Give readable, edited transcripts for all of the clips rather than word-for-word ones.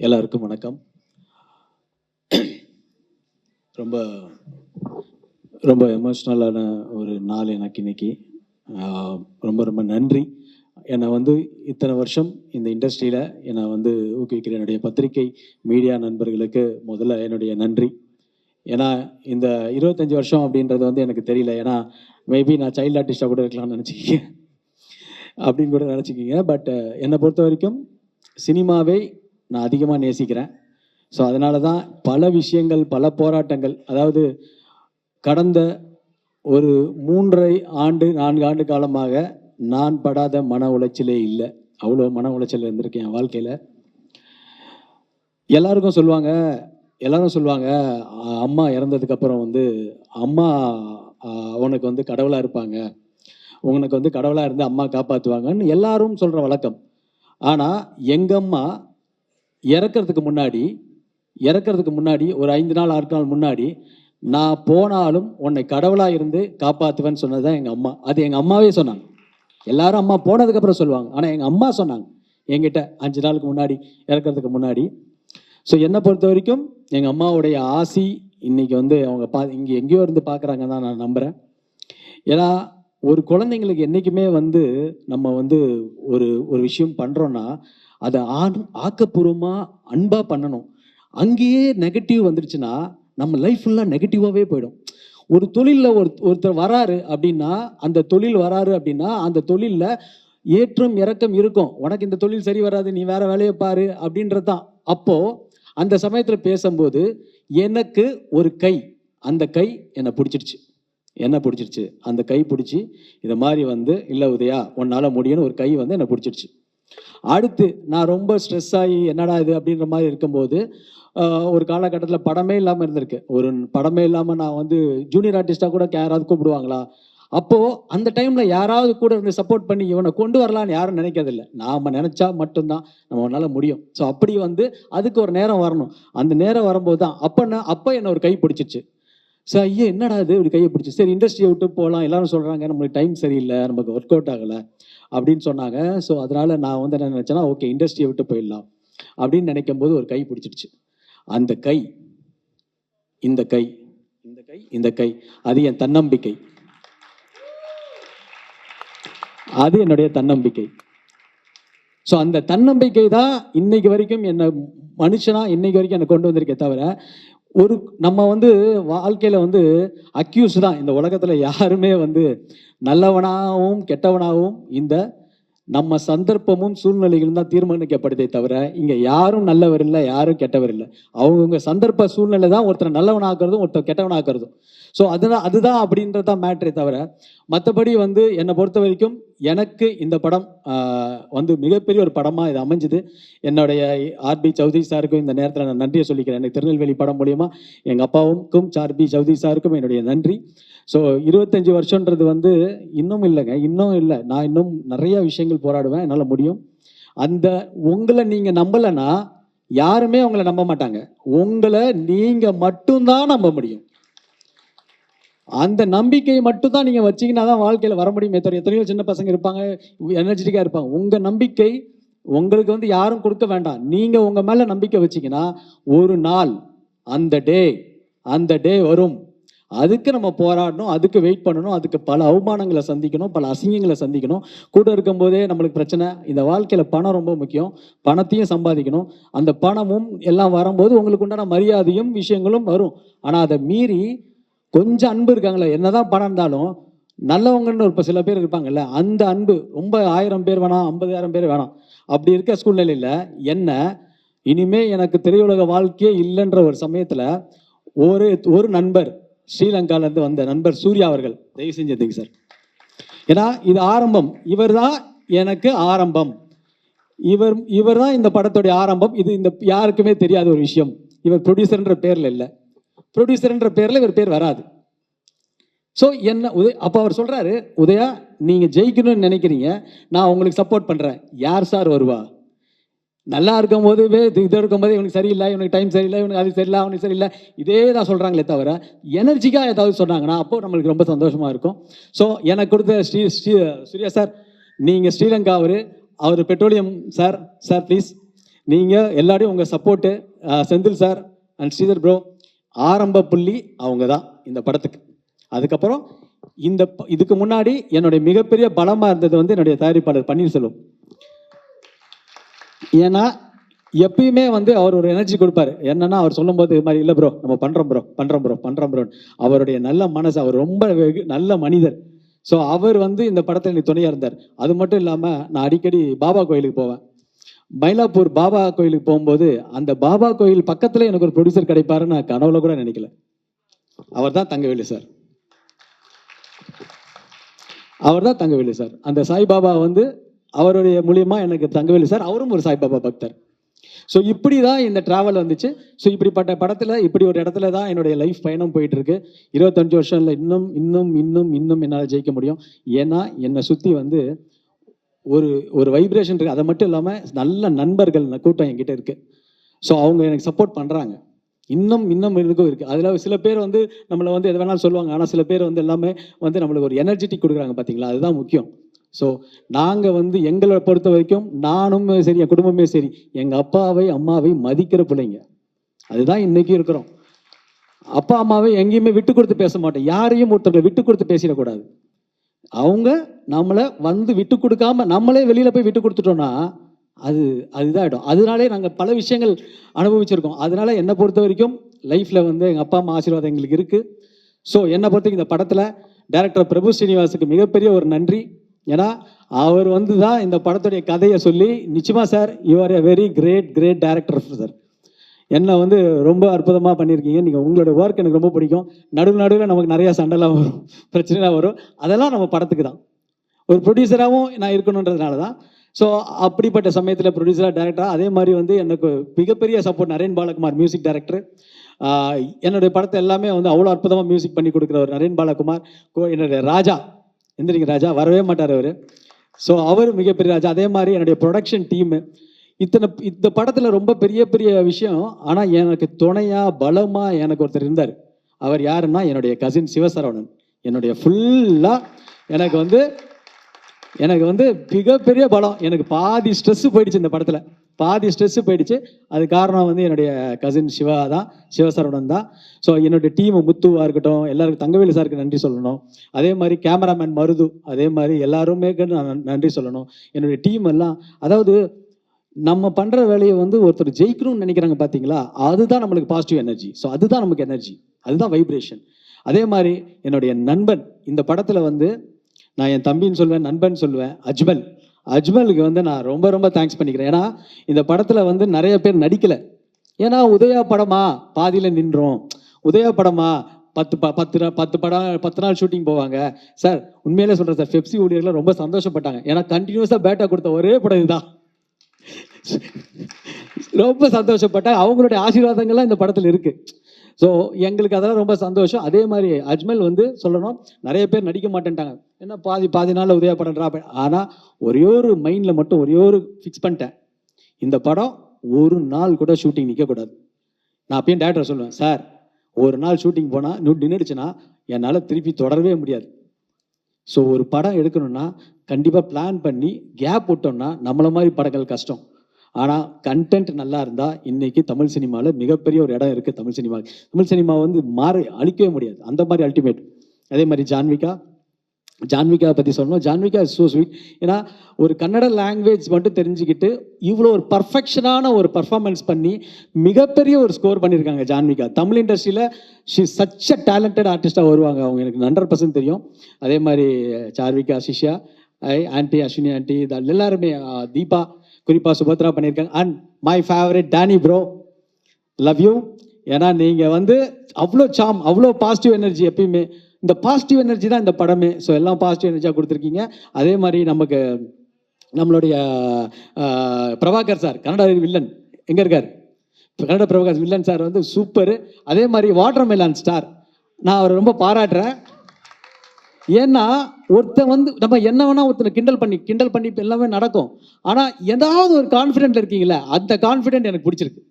எல்லாருக்கும் வணக்கம். ரொம்ப ரொம்ப எமோஷ்னலான ஒரு நாள் எனக்கு இன்னைக்கு. ரொம்ப ரொம்ப நன்றி. என்னை வந்து இத்தனை வருஷம் இந்த இண்டஸ்ட்ரியில் என்னை வந்து ஊக்குவிக்கிற என்னுடைய பத்திரிகை மீடியா நண்பர்களுக்கு முதல்ல என்னுடைய நன்றி. ஏன்னா இந்த 25 வருஷம் அப்படின்றது வந்து எனக்கு தெரியல. ஏன்னா மேபி நான் சைல்டு ஆர்டிஸ்டாக கூட இருக்கலாம்னு நினச்சிக்கிங்க அப்படின்னு கூட நினச்சிக்கிங்க. பட் என்னை பொறுத்த வரைக்கும் சினிமாவை நான் அதிகமாக நேசிக்கிறேன். ஸோ அதனால தான் பல விஷயங்கள், பல போராட்டங்கள், அதாவது கடந்த ஒரு 3.5 ஆண்டு காலமாக நான் படாத மன உளைச்சலே இல்லை. அவ்வளோ மன உளைச்சல் இருந்திருக்கேன் என் வாழ்க்கையில். எல்லாரும் சொல்லுவாங்க அம்மா இறந்ததுக்கப்புறம் வந்து அம்மா உனக்கு வந்து கடவுளாக இருப்பாங்க, உனக்கு வந்து கடவுளாக இருந்து அம்மா காப்பாற்றுவாங்கன்னு எல்லாரும் சொல்கிற வழக்கம். ஆனால் எங்கள் அம்மா இறக்கிறதுக்கு முன்னாடி ஒரு 5 நாள் 6 நாள் முன்னாடி, நான் போனாலும் உன்னை கடவுளாக இருந்து காப்பாற்றுவேன்னு சொன்னது தான் எங்கள் அம்மா. அது எங்கள் அம்மாவே சொன்னாங்க. எல்லாரும் அம்மா போனதுக்கப்புறம் சொல்லுவாங்க, ஆனால் எங்கள் அம்மா சொன்னாங்க என்கிட்ட 5 நாளுக்கு முன்னாடி, இறக்கிறதுக்கு முன்னாடி. ஸோ என்னை பொறுத்த வரைக்கும் எங்கள் அம்மாவுடைய ஆசி இன்னைக்கு வந்து அவங்க இங்கே எங்கேயோ இருந்து பார்க்குறாங்க தான் நான் நம்புகிறேன். ஏன்னா ஒரு குழந்தைங்களுக்கு என்றைக்குமே வந்து நம்ம வந்து ஒரு விஷயம் பண்ணுறோன்னா அதை ஆக்கப்பூர்வமாக அன்பாக பண்ணணும். அங்கேயே நெகட்டிவ் வந்துடுச்சுன்னா நம்ம லைஃப் ஃபுல்லாக நெகட்டிவாகவே போயிடும். ஒரு தொழிலில் ஒருத்தர் வராரு அப்படின்னா, அந்த தொழிலில் ஏற்றம் இறக்கம் இருக்கும். உனக்கு இந்த தொழில் சரி வராது, நீ வேற வேலையை பாரு அப்படின்றது தான். அப்போது அந்த சமயத்தில் பேசும்போது எனக்கு ஒரு கை, அந்த கை என்னை பிடிச்சிருச்சு. அந்த கை பிடிச்சி இதை மாதிரி வந்து இல்லை உதயா உன்னால் முடியும்னு ஒரு கை வந்து என்னை பிடிச்சிருச்சு. அடுத்து நான் ரொம்ப ஸ்ட்ரெஸ் ஆகி என்னடா இது அப்படின்ற மாதிரி இருக்கும்போது ஒரு காலகட்டத்தில் படமே இல்லாமல் இருந்திருக்கு. ஒரு படமே இல்லாமல் நான் வந்து ஜூனியர் ஆர்டிஸ்டாக கூட யாராவது கூப்பிடுவாங்களா? அப்போது அந்த டைமில் யாராவது கூட இருந்து சப்போர்ட் பண்ணி இவனை கொண்டு வரலான்னு யாரும் நினைக்கிறதில்ல. நாம் நினச்சா மட்டும்தான் நம்மளால முடியும். ஸோ அப்படி வந்து அதுக்கு ஒரு நேரம் வரணும். அந்த நேரம் வரும்போது தான் அப்போ என்னை ஒரு கை பிடிச்சிச்சு. சார் ஐயா என்னடா இது இப்படி கையை பிடிச்சி, சரி இண்டஸ்ட்ரியை விட்டு போகலாம், எல்லாரும் சொல்கிறாங்க நம்மளுக்கு டைம் சரியில்லை, நமக்கு ஒர்க் அவுட் ஆகலை அப்படின்னு சொன்னாங்க. ஸோ அதனால் நான் வந்து என்ன நினச்சேன்னா, ஓகே இண்டஸ்ட்ரியை விட்டு போயிடலாம் அப்படின்னு நினைக்கும் போது ஒரு கை பிடிச்சிடுச்சு. அந்த கை, இந்த கை அது என் தன்னம்பிக்கை, அது என்னுடைய தன்னம்பிக்கை. ஸோ அந்த தன்னம்பிக்கை தான் இன்னைக்கு வரைக்கும் என்னை மனுஷனா இன்னைக்கு வரைக்கும் என்னை கொண்டு வந்திருக்கே தவிர, நம்ம வந்து வாழ்க்கையில் வந்து அக்யூஸ் தான். இந்த உலகத்தில் யாருமே வந்து நல்லவனாகவும் கெட்டவனாகவும் இந்த நம்ம சந்தர்ப்பமும் சூழ்நிலைகளும் தான் தீர்மானிக்கப்படுதே தவிர இங்கே யாரும் நல்லவர் இல்லை, யாரும் கெட்டவர் இல்லை. அவங்கவுங்க சந்தர்ப்ப சூழ்நிலை தான் ஒருத்தர் நல்லவனாக்குறதும் ஒருத்தர் கெட்டவனாக்குறதும். ஸோ அதுதான் அப்படின்றதான் மேட்ரே தவிர, மற்றபடி வந்து என்னை பொறுத்த வரைக்கும் எனக்கு இந்த படம் வந்து மிகப்பெரிய ஒரு படமாக இது அமைஞ்சுது. என்னுடைய ஆர்பி சௌத்ரி சாருக்கும் இந்த நேரத்தில் நான் நன்றியை சொல்லிக்கிறேன். எனக்கு திருநெல்வேலி படம் மூலிமா எங்கள் அப்பாவுக்கும் ஆர்பி சௌத்ரி சாருக்கும் என்னுடைய நன்றி. ஸோ 25 வருஷன்றது வந்து இன்னும் இல்லை. நான் இன்னும் நிறைய விஷயங்கள் போராடுவேன், என்னால் முடியும். உங்களை நீங்கள் நம்பலைன்னா யாருமே உங்களை நம்ப மாட்டாங்க. உங்களை நீங்கள் மட்டும்தான் நம்ப முடியும். அந்த நம்பிக்கையை மட்டும் தான் நீங்கள் வச்சிங்கன்னா தான் வாழ்க்கையில் வர முடியும். எத்தனையோ சின்ன பசங்க இருப்பாங்க, எனர்ஜெட்டிக்காக இருப்பாங்க. உங்கள் நம்பிக்கை உங்களுக்கு வந்து யாரும் கொடுக்க வேண்டாம். நீங்கள் உங்கள் மேலே நம்பிக்கை வச்சிங்கன்னா ஒரு நாள் அந்த டே வரும். அதுக்கு நம்ம போராடணும், அதுக்கு வெயிட் பண்ணணும், அதுக்கு பல அவமானங்களை சந்திக்கணும், பல அசிங்கங்களை சந்திக்கணும். கூட இருக்கும்போதே நம்மளுக்கு பிரச்சனை. இந்த வாழ்க்கையில் பணம் ரொம்ப முக்கியம், பணத்தையும் சம்பாதிக்கணும். அந்த பணமும் எல்லாம் வரும்போது உங்களுக்கு உண்டான மரியாதையும் விஷயங்களும் வரும். ஆனால் அதை மீறி கொஞ்சம் அன்பு இருக்காங்களே, என்னதான் பணம் இருந்தாலும் நல்லவங்கன்னு ஒரு சில பேர் இருப்பாங்கல்ல, அந்த அன்பு ரொம்ப 1000 பேர் வேணாம், 50,000 பேர் வேணாம். அப்படி இருக்க சூழ்நிலையில் என்ன இனிமே எனக்கு திரையுலக வாழ்க்கையே இல்லைன்ற ஒரு சமயத்தில் ஒரு நண்பர், ஸ்ரீலங்காலேருந்து வந்த நண்பர் சூர்யா அவர்கள், தயவு செஞ்சதுக்கு சார், ஏன்னா இது ஆரம்பம், இவர் தான் எனக்கு ஆரம்பம், இவர் தான் இந்த படத்துடைய ஆரம்பம். இது இந்த யாருக்குமே தெரியாத ஒரு விஷயம். இவர் ப்ரொடியூசர்ன்ற பேரில் இல்லை, ப்ரொடியூசர்ன்ற பேரில் இவர் பேர் வராது. ஸோ அப்போ அவர் சொல்கிறாரு, உதயா நீங்கள் ஜெயிக்கணும்னு நினைக்கிறீங்க, நான் உங்களுக்கு சப்போர்ட் பண்ணுறேன். யார் சார் வருவா? நல்லா இருக்கும் போது இது இருக்கும்போது இவனுக்கு சரியில்லை, இவனுக்கு டைம் சரியில்லை, இவனுக்கு அது சரியில்லை, அவனுக்கு சரியில்லை, இதே தான் சொல்கிறாங்களே தவிர எனர்ஜிக்காக ஏதாவது சொன்னாங்கன்னா அப்போது நம்மளுக்கு ரொம்ப சந்தோஷமாக இருக்கும். ஸோ எனக்கு கொடுத்த சூர்யா சார், நீங்கள் ஸ்ரீலங்கா அவர் பெட்ரோலியம் சார் ப்ளீஸ் நீங்கள் எல்லாரையும் உங்கள் support, Senthil sir and Sridhar bro ஆரம்ப புள்ளி அவங்க தான் இந்த படத்துக்கு. அதுக்கப்புறம் இதுக்கு முன்னாடி என்னுடைய மிகப்பெரிய பலமாக இருந்தது வந்து என்னுடைய தயாரிப்பாளர் பன்னீர்செல்வம். ஏன்னா எப்பயுமே வந்து அவர் ஒரு எனர்ஜி கொடுப்பாரு. என்னன்னா அவர் சொல்லும்போது இது மாதிரி இல்லை ப்ரோ நம்ம பண்ணுறோம் ப்ரோ. அவருடைய நல்ல மனசு, அவர் ரொம்ப நல்ல மனிதர். ஸோ அவர் வந்து இந்த படத்தில் எனக்கு துணையாக இருந்தார். அது மட்டும் இல்லாமல் நான் அடிக்கடி பாபா கோயிலுக்கு போவேன். மயிலாப்பூர் பாபா கோயிலுக்கு போகும்போது அந்த பாபா கோயில் பக்கத்தில் எனக்கு ஒரு ப்ரொடியூசர் கிடைப்பாருன்னு நான் கனவுல கூட நினைக்கல. அவர் தான் தங்கவேலு சார். அந்த சாய்பாபா வந்து அவருடைய மூலியமா எனக்கு தங்கவேலு சார், அவரும் ஒரு சாய்பாபா பக்தர். ஸோ இப்படி தான் இந்த ட்ராவல் வந்துச்சு. ஸோ இப்படிப்பட்ட படத்தில் இப்படி ஒரு இடத்துல தான் என்னுடைய லைஃப் பயணம் போயிட்டு இருக்கு. 25 வருஷம் இல்லை, இன்னும் என்னால் ஜெயிக்க முடியும். ஏன்னா என்னை சுற்றி வந்து ஒரு வைப்ரேஷன் இருக்குது. அதை மட்டும் இல்லாமல் நல்ல நண்பர்கள் கூட்டம் என்கிட்ட இருக்குது. ஸோ அவங்க எனக்கு சப்போர்ட் பண்ணுறாங்க. இன்னும் எனக்கும் இருக்குது. அதில் சில பேர் வந்து நம்மளை வந்து எது வேணாலும் சொல்லுவாங்க. ஆனால் சில பேர் வந்து எல்லாமே வந்து நம்மளுக்கு ஒரு எனர்ஜெட்டிக் கொடுக்குறாங்க பார்த்தீங்களா, அதுதான் முக்கியம். ஸோ நாங்கள் வந்து எங்களை பொறுத்த வரைக்கும் நானும் சரி, என் குடும்பமே சரி, எங்கள் அப்பாவை அம்மாவை மதிக்கிற பிள்ளைங்க. அதுதான் இன்னைக்கு இருக்கிறோம். அப்பா அம்மாவை எங்கேயுமே விட்டு கொடுத்து பேச மாட்டோம். யாரையும் ஒருத்தர்களை விட்டு கொடுத்து பேசிடக்கூடாது. அவங்க நம்மளை வந்து விட்டு கொடுக்காம நம்மளே வெளியில் போய் விட்டு கொடுத்துட்டோம்னா அதுதான். அதனாலே நாங்கள் பல விஷயங்கள் அனுபவிச்சிருக்கோம். அதனால என்னை பொறுத்த வரைக்கும் லைஃப்பில் வந்து எங்கள் அப்பா அம்மா ஆசீர்வாதம் எங்களுக்கு இருக்குது. ஸோ என்னை பொறுத்த இந்த படத்தில் டைரக்டர் பிரபு ஸ்ரீனிவாசுக்கு மிகப்பெரிய ஒரு நன்றி. ஏன்னா அவர் வந்து தான் இந்த படத்துடைய கதையை சொல்லி, நிச்சயமாக sir you are a very great director sir. என்னை வந்து ரொம்ப அற்புதமாக பண்ணியிருக்கீங்க. நீங்கள் உங்களோட ஒர்க் எனக்கு ரொம்ப பிடிக்கும். நடுவில் நமக்கு நிறையா சண்டைலாம் வரும், பிரச்சனைலாம் வரும். அதெல்லாம் நம்ம படத்துக்கு தான். ஒரு ப்ரொடியூசராகவும் நான் இருக்கணுன்றதுனால தான். ஸோ அப்படிப்பட்ட சமயத்தில் ப்ரொடியூசராக டைரக்டராக அதே மாதிரி வந்து எனக்கு மிகப்பெரிய support Naren Balakumar music director. என்னுடைய படத்தை எல்லாமே வந்து அவ்வளோ அற்புதமாக மியூசிக் பண்ணி கொடுக்குறவர் நரேன் பாலகுமார். என்னுடைய ராஜா எந்திரிங்க ராஜா, வரவே மாட்டார் அவர். ஸோ அவர் மிகப்பெரிய ராஜா. அதே மாதிரி என்னுடைய ப்ரொடக்ஷன் டீமு. இந்த படத்தில் ரொம்ப பெரிய விஷயம். ஆனால் எனக்கு துணையாக பலமாக எனக்கு ஒருத்தர் இருந்தார். அவர் யாருன்னா என்னுடைய கசின் சிவசரவணன். என்னுடைய ஃபுல்லாக எனக்கு வந்து மிகப்பெரிய பலம். எனக்கு பாதி ஸ்ட்ரெஸ்ஸு போயிடுச்சு இந்த படத்தில், அது காரணம் வந்து என்னுடைய கசின் சிவசரவணன் தான். ஸோ என்னுடைய டீம் முத்துவாக இருக்கட்டும், எல்லாருக்கும் தங்கவேலு சாருக்கு நன்றி சொல்லணும். அதே மாதிரி கேமராமேன் மருது, அதே மாதிரி எல்லாருமே நான் நன்றி சொல்லணும். என்னுடைய டீம் எல்லாம், அதாவது நம்ம பண்ணுற வேலையை வந்து ஒருத்தர் ஜெயிக்கணும்னு நினைக்கிறாங்க பார்த்தீங்களா, அதுதான் நம்மளுக்கு பாசிட்டிவ் எனர்ஜி. ஸோ அதுதான் நமக்கு எனர்ஜி, அதுதான் வைப்ரேஷன். அதே மாதிரி என்னுடைய நண்பன் இந்த படத்தில் வந்து நான் என் தம்பின்னு சொல்லுவேன், நண்பன் சொல்லுவேன், அஜ்மலுக்கு வந்து நான் ரொம்ப தேங்க்ஸ் பண்ணிக்கிறேன். ஏன்னா இந்த படத்தில் வந்து நிறைய பேர் நடிக்கலை. ஏன்னா உதயா படமா பாதியில் நின்றோம், உதயா படமா 10 நாள் ஷூட்டிங் போவாங்க சார். உண்மையிலே சொல்கிறேன் சார், பெப்சி ஊழியர்கள் ரொம்ப சந்தோஷப்பட்டாங்க. ஏன்னா கண்டினியூஸாக பேட்டா கொடுத்த ஒரே படம் இதுதான். ரொம்ப சந்தோஷப்பட்டாங்க. அவங்களுடைய ஆசீர்வாதங்கள்லாம் இந்த படத்தில் இருக்குது. ஸோ எங்களுக்கு அதெல்லாம் ரொம்ப சந்தோஷம். அதே மாதிரி அஜ்மல் வந்து சொல்லணும், நிறைய பேர் நடிக்க மாட்டேன்ட்டாங்க. ஏன்னா பாதி நாளில் உதயா படம்ன்றா. ஆனால் ஒரே ஒரு மைண்டில் மட்டும் ஒரே ஒரு ஃபிக்ஸ் பண்ணிட்டேன், இந்த படம் ஒரு நாள் கூட ஷூட்டிங் நிற்கக்கூடாது. நான் அப்பயும் டேரக்டர் சொல்லுவேன், சார் ஒரு நாள் ஷூட்டிங் போனால் நின்றுடுச்சுன்னா என்னால் திருப்பி தொடரவே முடியாது. ஸோ ஒரு படம் எடுக்கணும்னா கண்டிப்பாக பிளான் பண்ணி கேப் விட்டோம்னா நம்மளை மாதிரி படங்கள் கஷ்டம். ஆனால் கண்டென்ட் நல்லா இருந்தால் இன்னைக்கு தமிழ் சினிமாவில் மிகப்பெரிய ஒரு இடம் இருக்குது. தமிழ் சினிமா வந்து அழிக்கவே முடியாது, அந்த மாதிரி அல்டிமேட். அதே மாதிரி ஜான்விகா பற்றி சொல்லணும். Janvika is so sweet. ஏன்னா ஒரு கன்னட லாங்குவேஜ் மட்டும் தெரிஞ்சுக்கிட்டு இவ்வளோ ஒரு பர்ஃபெக்ஷனான ஒரு பர்ஃபார்மன்ஸ் பண்ணி மிகப்பெரிய ஒரு ஸ்கோர் பண்ணியிருக்காங்க ஜான்விகா. தமிழ் இண்டஸ்ட்ரியில் ஷி சச் அ டேலண்டட் ஆர்டிஸ்டாக வருவாங்க அவங்க, எனக்கு 100% தெரியும். அதே மாதிரி சார்விகா, சிஷ்யா, ஆன்டி, அஸ்வினி ஆன்டி, எல்லாருமே, தீபா, குறிப்பாக சுபத்ரா பண்ணியிருக்காங்க. And my favourite Danny bro, love you. ஏன்னா நீங்கள் வந்து அவ்வளோ சாம், அவ்வளோ பாசிட்டிவ் எனர்ஜி. எப்பயுமே இந்த பாசிட்டிவ் எனர்ஜி தான் இந்த படமே. ஸோ எல்லாம் பாசிட்டிவ் எனர்ஜியாக கொடுத்துருக்கீங்க. அதே மாதிரி நம்மளுடைய பிரபாகர் சார், கன்னட வில்லன் எங்கே இருக்கார், கன்னட பிரபாகர் வில்லன் சார் வந்து சூப்பரு. அதே மாதிரி வாட்டர் மெலான் ஸ்டார், நான் அவரை ரொம்ப பாராட்டுறேன். ஏன்னா ஒருத்தன் வந்து நம்ம என்ன வேணா ஒருத்தனை கிண்டல் பண்ணி எல்லாமே நடக்கும். ஆனால் ஏதாவது ஒரு கான்ஃபிடென்ட்ல இருக்கீங்களா, அந்த கான்ஃபிடென்ட் எனக்கு பிடிச்சிருக்கு.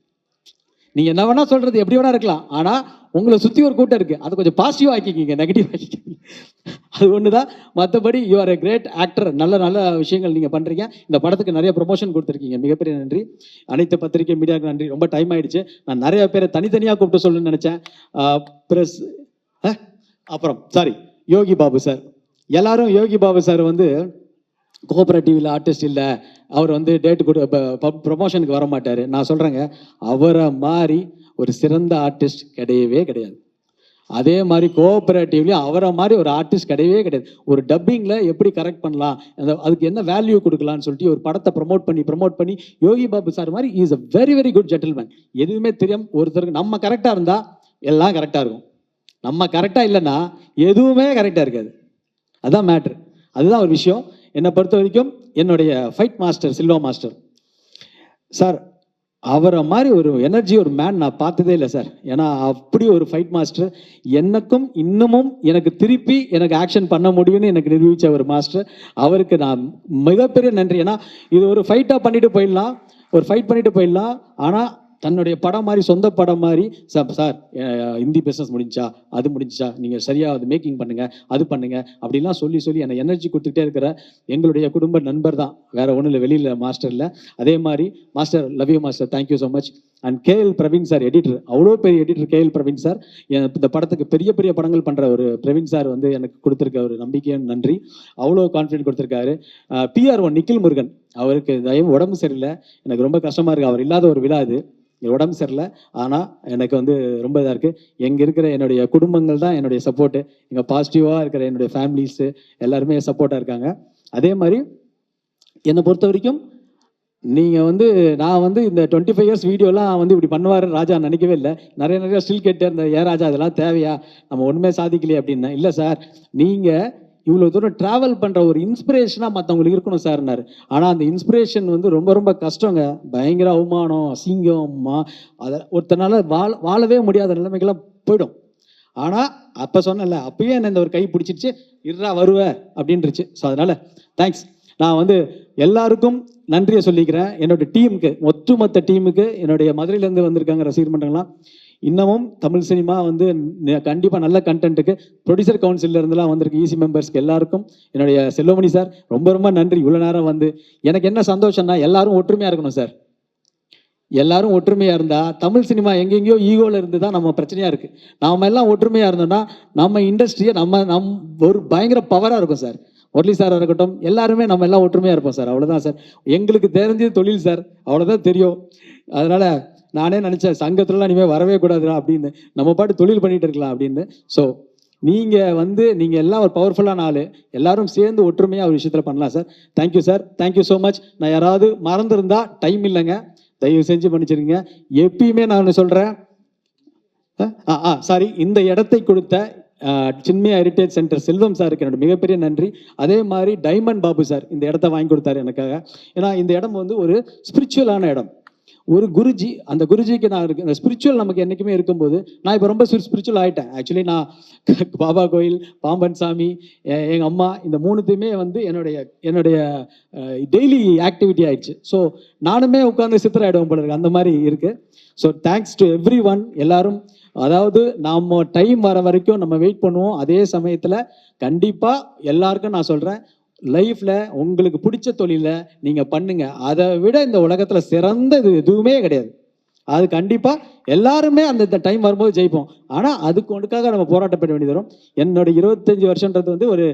நீங்கள் என்ன வேணால் சொல்கிறது எப்படி வேணா இருக்கலாம், ஆனால் உங்களை சுற்றி ஒரு கூட்டம் இருக்குது, அதை கொஞ்சம் பாசிட்டிவ் ஆக்கிக்கிங்க, நெகட்டிவ் ஆக்கிக்கிங்க. அது ஒன்று தான். மற்றபடி you are a great actor. நல்ல நல்ல விஷயங்கள் நீங்கள் பண்ணுறீங்க. இந்த படத்துக்கு நிறைய ப்ரொமோஷன் கொடுத்துருக்கீங்க, மிகப்பெரிய நன்றி. அனைத்து பத்திரிகை மீடியாவுக்கு நன்றி. ரொம்ப டைம் ஆயிடுச்சு. நான் நிறைய பேரை தனித்தனியாக கூப்பிட்டு சொல்லணும்னு நினச்சேன். ப்ரெஸ் அப்புறம் சாரி யோகி பாபு சார். எல்லாரும் யோகி பாபு சார் வந்து கோஆபரேட்டிவில் ஆர்டிஸ்ட் இல்லை, அவர் வந்து டேட்டு ப்ரொமோஷனுக்கு வர மாட்டார். நான் சொல்கிறேங்க, அவரை மாதிரி ஒரு சிறந்த ஆர்டிஸ்ட் கிடையவே கிடையாது. அதே மாதிரி கோஆபரேட்டிவ்லேயும் அவரை மாதிரி ஒரு ஆர்டிஸ்ட் கிடையவே கிடையாது. ஒரு டப்பிங்கில் எப்படி கரெக்ட் பண்ணலாம், அதுக்கு என்ன வேல்யூ கொடுக்கலான்னு சொல்லிட்டு ஒரு படத்தை ப்ரமோட் பண்ணி யோகி பாபு சார் மாதிரி is a very very good gentleman. எதுவுமே தெரியும் ஒருத்தருக்கு நம்ம கரெக்டாக இருந்தால் எல்லாம் கரெக்டாக இருக்கும், நம்ம கரெக்டாக இல்லைன்னா எதுவுமே கரெக்டாக இருக்காது. அதுதான் மேட்ரு, அதுதான் ஒரு விஷயம். என்னை பொறுத்த வரைக்கும் என்னுடைய fight master Silva master sir, அவரை மாதிரி ஒரு எனர்ஜி ஒரு மேன் நான் பார்த்ததே இல்லை சார். ஏன்னா அப்படி ஒரு ஃபைட் மாஸ்டர், எனக்கும் இன்னமும் எனக்கு திருப்பி எனக்கு ஆக்ஷன் பண்ண முடியும்னு எனக்கு நிரூபித்த ஒரு மாஸ்டர். அவருக்கு நான் மிகப்பெரிய நன்றி. ஏன்னா இது ஒரு ஃபைட்டாக பண்ணிட்டு போயிடலாம், ஒரு ஃபைட் பண்ணிட்டு போயிடலாம், ஆனால் தன்னுடைய படம் மாதிரி சொந்த படம் மாதிரி சார் ஹிந்தி பிஸ்னஸ் முடிஞ்சா, அது முடிஞ்சா, நீங்கள் சரியாக அது மேக்கிங் பண்ணுங்கள், அது பண்ணுங்கள் அப்படிலாம் சொல்லி என்னை எனர்ஜி கொடுத்துக்கிட்டே இருக்கிற எங்களுடைய குடும்ப நண்பர் தான், வேறு ஒன்றும் இல்லை, வெளியில் மாஸ்டர் இல்லை. அதே மாதிரி master, love you master, thank you so much. And KL Praveen sir, editor, அவ்வளோ பெரிய எடிட்டர் கேஎல் பிரவீன் சார். இந்த படத்துக்கு பெரிய பெரிய படங்கள் பண்ணுற ஒரு பிரவீன் சார் வந்து எனக்கு கொடுத்துருக்க ஒரு நம்பிக்கையும் நன்றி, அவ்வளோ கான்ஃபிடென்ட் கொடுத்துருக்காரு. PR1 நிக்கில் முருகன், அவருக்கு தயவு உடம்பு சரியில்லை, எனக்கு ரொம்ப கஷ்டமாக இருக்குது, அவர் இல்லாத ஒரு விழா அது, உடம்பு சரியில்லை, ஆனால் எனக்கு வந்து ரொம்ப இதாக இருக்குது. எங்கே இருக்கிற என்னுடைய குடும்பங்கள் தான் என்னுடைய சப்போர்ட்டு, இங்கே பாசிட்டிவாக இருக்கிற என்னுடைய ஃபேமிலிஸு எல்லாருமே சப்போர்ட்டாக இருக்காங்க. அதே மாதிரி என்னை பொறுத்த வரைக்கும் நீங்கள் வந்து நான் வந்து இந்த 25 இயர்ஸ் வீடியோலாம் வந்து இப்படி பண்ணுவார் ராஜா நினைக்கவே இல்லை. நிறைய ஸ்டில் கேட்டே இருந்தேன், ஏன் ராஜா அதெல்லாம் தேவையா, நம்ம ஒன்றுமே சாதிக்கலையே அப்படின்னா. இல்லை சார், நீங்கள் இவ்வளோ தூரம் ட்ராவல் பண்ணுற ஒரு இன்ஸ்பிரேஷனாக மற்றவங்களுக்கு இருக்கணும் சார்னாரு. ஆனால் அந்த இன்ஸ்பிரேஷன் வந்து ரொம்ப ரொம்ப கஷ்டங்க, பயங்கர அவமானம், அசிங்கம், அதை ஒருத்தனால வாழவே முடியாத நிலைமைக்கெல்லாம் போயிடும். ஆனால் அப்போ சொன்னல, அப்பயே என்ன இந்த ஒரு கை பிடிச்சிருச்சு, இருறா வருவ அப்படின்ருச்சு. ஸோ அதனால் தேங்க்ஸ். நான் வந்து எல்லாருக்கும் நன்றியை சொல்லிக்கிறேன். என்னோட டீமுக்கு, ஒட்டுமொத்த டீமுக்கு, என்னுடைய மதுரையிலேருந்து வந்திருக்காங்க ரசிகர் மன்றங்கள்லாம், இன்னமும் தமிழ் சினிமா வந்து கண்டிப்பாக நல்ல கண்டென்ட்டுக்கு ப்ரொடியூசர் கவுன்சிலில் இருந்தெல்லாம் வந்திருக்கு ஈசி மெம்பர்ஸ்க்கு எல்லாருக்கும் என்னுடைய செல்வமணி சார் ரொம்ப ரொம்ப நன்றி. இவ்வளோ நேரம் வந்து எனக்கு என்ன சந்தோஷம்னா, எல்லாரும் ஒற்றுமையாக இருக்கணும் சார். எல்லாரும் ஒற்றுமையாக இருந்தால் தமிழ் சினிமா எங்கெங்கேயோ ஈகோவில் இருந்து தான் நம்ம பிரச்சனையாக இருக்குது. நாம் எல்லாம் ஒற்றுமையாக இருந்தோம்னா நம்ம இண்டஸ்ட்ரியை நம்ம ஒரு பயங்கர பவராக இருக்கும் சார். முரளி சாராக இருக்கட்டும், எல்லாருமே நம்ம எல்லாம் ஒற்றுமையாக இருப்போம் சார். அவ்வளோதான் சார். எங்களுக்கு தெரிஞ்சது தொழில் சார், அவ்வளோதான் தெரியும். அதனால் நானே நினச்சேன் சங்கத்துலலாம் இனிமேல் வரவே கூடாதுடா அப்படின்னு, நம்ம பாட்டு தொழில் பண்ணிகிட்டு இருக்கலாம் அப்படின்னு. ஸோ நீங்கள் எல்லாம் ஒரு பவர்ஃபுல்லான ஆள், எல்லாரும் சேர்ந்து ஒற்றுமையாக ஒரு விஷயத்தில் பண்ணலாம் sir. Thank you sir, thank you so much. நான் யாராவது மறந்துருந்தா டைம் இல்லைங்க, தயவு செஞ்சு பண்ணிச்சிருங்க. எப்பயுமே நான் ஒன்று சொல்கிறேன், சாரி, இந்த இடத்தை கொடுத்த சின்மயா ஹெரிட்டேஜ் சென்டர் செல்வம் சாருக்கு என்னோட மிகப்பெரிய நன்றி. அதே மாதிரி டைமண்ட் பாபு சார் இந்த இடத்த வாங்கி கொடுத்தாரு எனக்காக. ஏன்னா இந்த இடம் வந்து ஒரு ஸ்பிரிச்சுவலான இடம், ஒரு குருஜி, அந்த குருஜிக்கு நான் இருக்கு, இந்த ஸ்பிரிச்சுவல் நமக்கு என்றைக்குமே இருக்கும்போது நான் இப்போ ரொம்ப ஸ்பிரிச்சுவல் ஆகிட்டேன். ஆக்சுவலி நான் பாபா கோயில், பாம்பன் சாமி, எங்கள் அம்மா, இந்த மூணுத்தையுமே வந்து என்னுடைய டெய்லி ஆக்டிவிட்டி ஆயிடுச்சு. ஸோ நானுமே உட்காந்து சித்திராயிடுவோம் போல இருக்கு, அந்த மாதிரி இருக்குது. So thanks to every one. எல்லாரும், அதாவது நம்ம டைம் வர வரைக்கும் நம்ம வெயிட் பண்ணுவோம். அதே சமயத்தில் கண்டிப்பாக எல்லாருக்கும் நான் சொல்கிறேன், லைஃப்பில் உங்களுக்கு பிடிச்ச தொழிலை நீங்கள் பண்ணுங்க. அதை விட இந்த உலகத்தில் சிறந்த இது எதுவுமே கிடையாது. அது கண்டிப்பாக எல்லாருமே அந்த டைம் வரும்போது ஜெயிப்போம். ஆனால் அதுக்கு ஒன்றுக்காக நம்ம போராட்டப்பட வேண்டியது வரும். என்னோட 25 வருஷன்றது வந்து ஒரு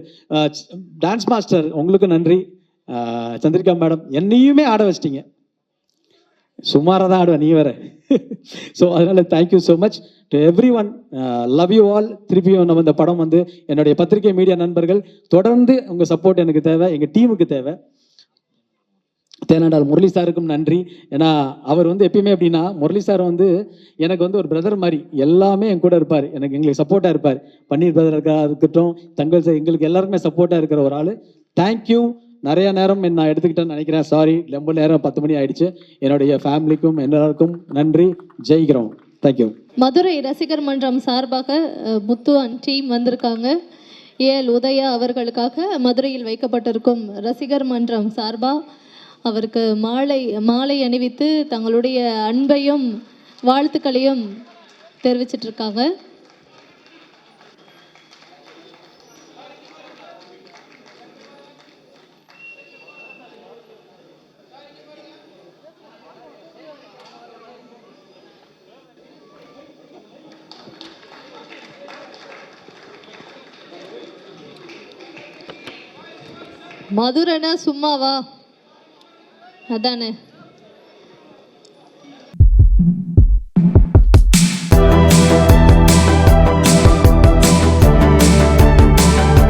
டான்ஸ் மாஸ்டர், உங்களுக்கு நன்றி. சந்திரிகா மேடம், என்னையுமே ஆட வச்சிட்டிங்க, சுமாராக தான் ஆடுவேன், நீ வேற. ஸோ அதனால் thank you so much to every one. Love you all. திருப்பியும் நம்ம இந்த படம் வந்து என்னுடைய பத்திரிகை மீடியா நண்பர்கள் தொடர்ந்து உங்கள் சப்போர்ட் எனக்கு தேவை, எங்கள் டீமுக்கு தேவை. தேனாண்டால் முரளி சாருக்கும் நன்றி. ஏன்னா அவர் வந்து எப்பயுமே எப்படின்னா, முரளி சார் வந்து எனக்கு வந்து ஒரு பிரதர் மாதிரி, எல்லாமே என் கூட இருப்பார், எங்களுக்கு சப்போர்ட்டாக இருப்பார். பன்னீர் பிரதர் இருக்கட்டும், தங்கல் சார், எங்களுக்கு எல்லாருக்குமே சப்போர்ட்டாக இருக்கிற ஒரு ஆள். தேங்க்யூ. நிறைய நேரம் நான் எடுத்துக்கிட்டேன்னு நினைக்கிறேன், சாரி. ரொம்ப நேரம் 10 மணி ஆயிடுச்சு. என்னுடைய ஃபேமிலிக்கும் எல்லாருக்கும் நன்றி. ஜெயிக்கிறோம். தேங்க்யூ. மதுரை ரசிகர் மன்றம் சார்பாக முத்து அண்ட் டீம் வந்திருக்காங்க. ஏஎல் உதயா அவர்களுக்காக மதுரையில் வைக்கப்பட்டிருக்கும் ரசிகர் மன்றம் சார்பாக அவருக்கு மாலை அணிவித்து தங்களுடைய அன்பையும் வாழ்த்துக்களையும் தெரிவிச்சிட்டு இருக்காங்க. மதுரைனா சும்மாவா? அதானே.